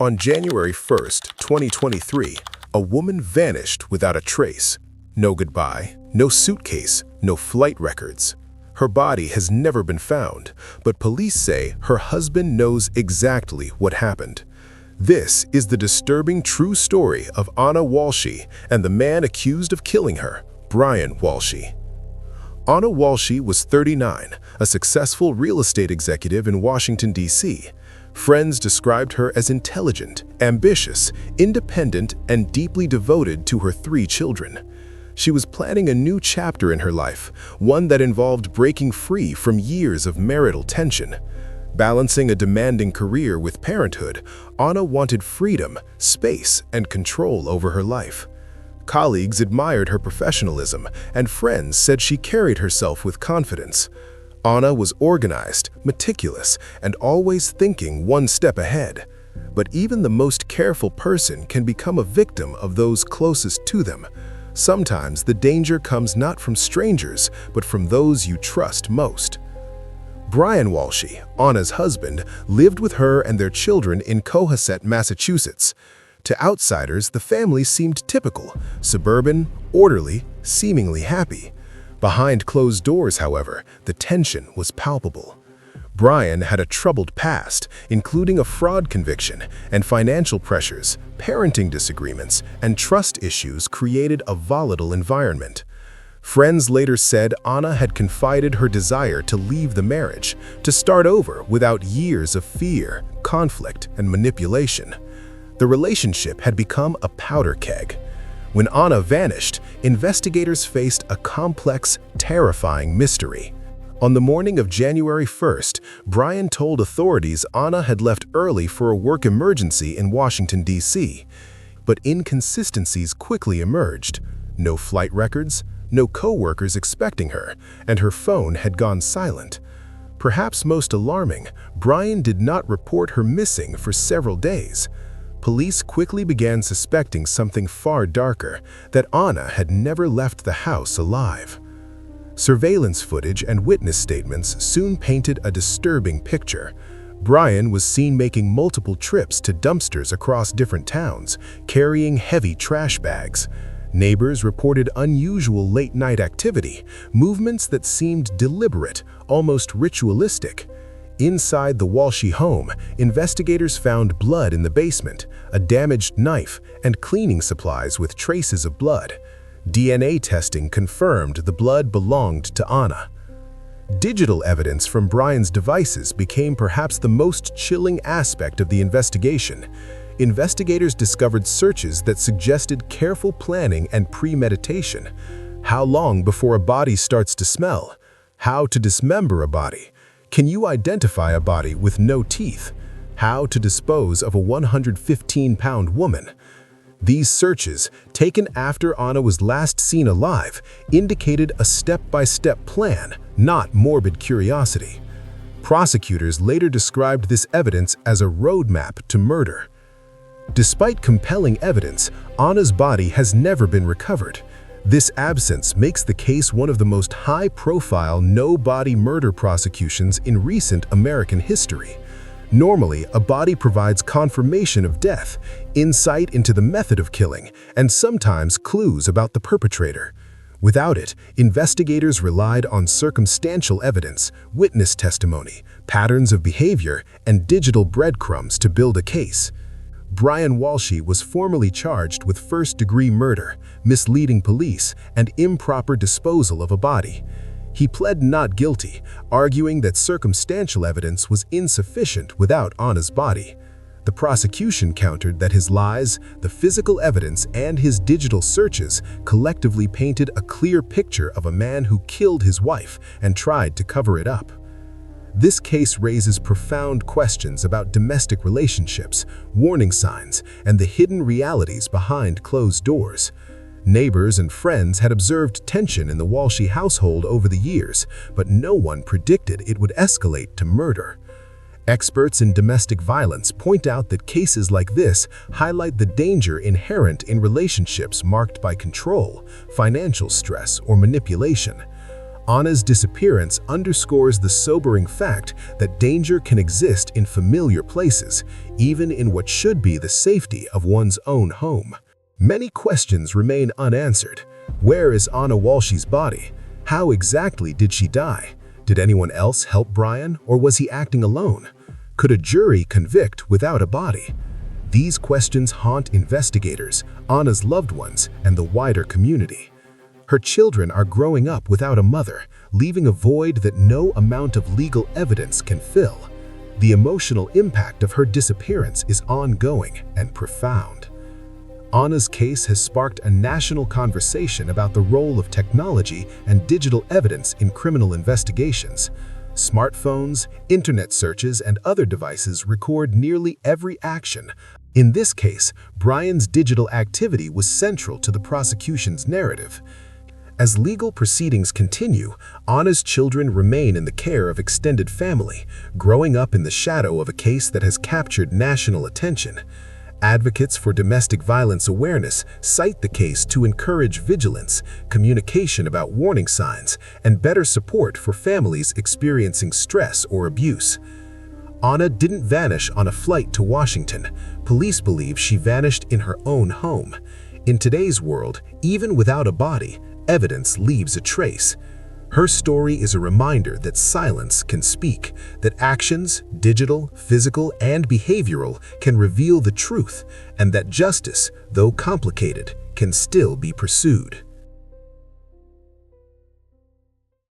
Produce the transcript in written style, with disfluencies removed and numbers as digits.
On January 1st, 2023, a woman vanished without a trace. No goodbye, no suitcase, no flight records. Her body has never been found, but police say her husband knows exactly what happened. This is the disturbing true story of Ana Walshe and the man accused of killing her, Brian Walshe. Ana Walshe was 39, a successful real estate executive in Washington, D.C. Friends described her as intelligent, ambitious, independent, and deeply devoted to her 3 children. She was planning a new chapter in her life, one that involved breaking free from years of marital tension. Balancing a demanding career with parenthood, Ana wanted freedom, space, and control over her life. Colleagues admired her professionalism, and friends said she carried herself with confidence. Ana was organized, meticulous, and always thinking one step ahead. But even the most careful person can become a victim of those closest to them. Sometimes the danger comes not from strangers, but from those you trust most. Brian Walshe, Ana's husband, lived with her and their children in Cohasset, Massachusetts. To outsiders, the family seemed typical, suburban, orderly, seemingly happy. Behind closed doors, however, the tension was palpable. Brian had a troubled past, including a fraud conviction, and financial pressures, parenting disagreements, and trust issues created a volatile environment. Friends later said Ana had confided her desire to leave the marriage, to start over without years of fear, conflict, and manipulation. The relationship had become a powder keg. When Ana vanished, investigators faced a complex, terrifying mystery. On the morning of January 1st, Brian told authorities Ana had left early for a work emergency in Washington, D.C. But inconsistencies quickly emerged. No flight records, no co-workers expecting her, and her phone had gone silent. Perhaps most alarming, Brian did not report her missing for several days. Police quickly began suspecting something far darker, that Ana had never left the house alive. Surveillance footage and witness statements soon painted a disturbing picture. Brian was seen making multiple trips to dumpsters across different towns, carrying heavy trash bags. Neighbors reported unusual late-night activity, movements that seemed deliberate, almost ritualistic. Inside the Walshi home, investigators found blood in the basement, a damaged knife, and cleaning supplies with traces of blood. DNA testing confirmed the blood belonged to Ana. Digital evidence from Brian's devices became perhaps the most chilling aspect of the investigation. Investigators discovered searches that suggested careful planning and premeditation. How long before a body starts to smell? How to dismember a body? Can you identify a body with no teeth? How to dispose of a 115-pound woman? These searches, taken after Ana was last seen alive, indicated a step-by-step plan, not morbid curiosity. Prosecutors later described this evidence as a roadmap to murder. Despite compelling evidence, Ana's body has never been recovered. This absence makes the case one of the most high-profile no-body murder prosecutions in recent American history. Normally, a body provides confirmation of death, insight into the method of killing, and sometimes clues about the perpetrator. Without it, investigators relied on circumstantial evidence, witness testimony, patterns of behavior, and digital breadcrumbs to build a case. Brian Walshe was formally charged with first-degree murder, misleading police, and improper disposal of a body. He pled not guilty, arguing that circumstantial evidence was insufficient without Ana's body. The prosecution countered that his lies, the physical evidence, and his digital searches collectively painted a clear picture of a man who killed his wife and tried to cover it up. This case raises profound questions about domestic relationships, warning signs, and the hidden realities behind closed doors. Neighbors and friends had observed tension in the Walshi household over the years, but no one predicted it would escalate to murder. Experts in domestic violence point out that cases like this highlight the danger inherent in relationships marked by control, financial stress, or manipulation. Ana's disappearance underscores the sobering fact that danger can exist in familiar places, even in what should be the safety of one's own home. Many questions remain unanswered. Where is Ana Walshe's body? How exactly did she die? Did anyone else help Brian, or was he acting alone? Could a jury convict without a body? These questions haunt investigators, Ana's loved ones, and the wider community. Her children are growing up without a mother, leaving a void that no amount of legal evidence can fill. The emotional impact of her disappearance is ongoing and profound. Ana's case has sparked a national conversation about the role of technology and digital evidence in criminal investigations. Smartphones, internet searches, and other devices record nearly every action. In this case, Brian's digital activity was central to the prosecution's narrative. As legal proceedings continue, Ana's children remain in the care of extended family, growing up in the shadow of a case that has captured national attention. Advocates for domestic violence awareness cite the case to encourage vigilance, communication about warning signs, and better support for families experiencing stress or abuse. Ana didn't vanish on a flight to Washington. Police believe she vanished in her own home. In today's world, even without a body, evidence leaves a trace. Her story is a reminder that silence can speak, that actions, digital, physical, and behavioral, can reveal the truth, and that justice, though complicated, can still be pursued.